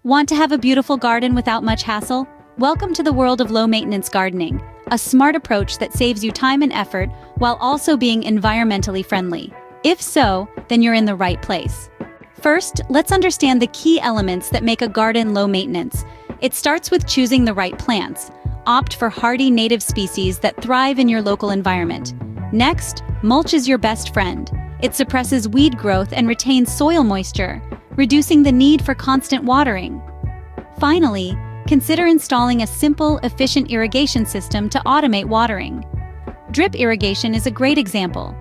Want to have a beautiful garden without much hassle? Welcome to the world of low-maintenance gardening, a smart approach that saves you time and effort while also being environmentally friendly. If so, then you're in the right place. First, let's understand the key elements that make a garden low maintenance. It starts with choosing the right plants. Opt for hardy native species that thrive in your local environment. Next, mulch is your best friend. It suppresses weed growth and retains soil moisture, reducing the need for constant watering. Finally, consider installing a simple, efficient irrigation system to automate watering. Drip irrigation is a great example.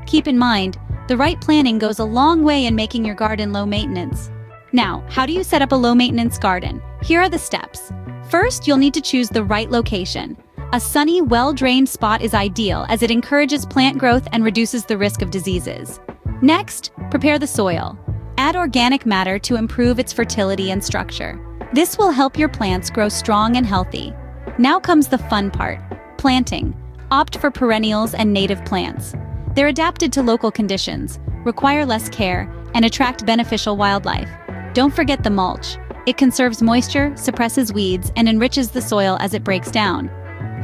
Keep in mind, the right planning goes a long way in making your garden low maintenance. Now, how do you set up a low maintenance garden? Here are the steps. First, you'll need to choose the right location. A sunny, well-drained spot is ideal as it encourages plant growth and reduces the risk of diseases. Next, prepare the soil. Add organic matter to improve its fertility and structure. This will help your plants grow strong and healthy. Now comes the fun part, planting. Opt for perennials and native plants. They're adapted to local conditions, require less care, and attract beneficial wildlife. Don't forget the mulch. It conserves moisture, suppresses weeds, and enriches the soil as it breaks down.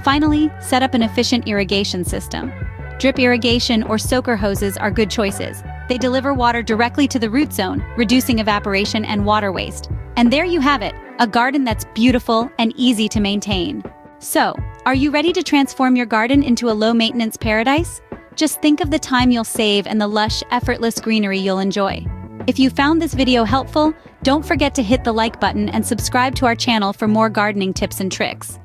Finally, set up an efficient irrigation system. Drip irrigation or soaker hoses are good choices. They deliver water directly to the root zone, reducing evaporation and water waste. And there you have it, a garden that's beautiful and easy to maintain. So, are you ready to transform your garden into a low-maintenance paradise? Just think of the time you'll save and the lush, effortless greenery you'll enjoy. If you found this video helpful, don't forget to hit the like button and subscribe to our channel for more gardening tips and tricks.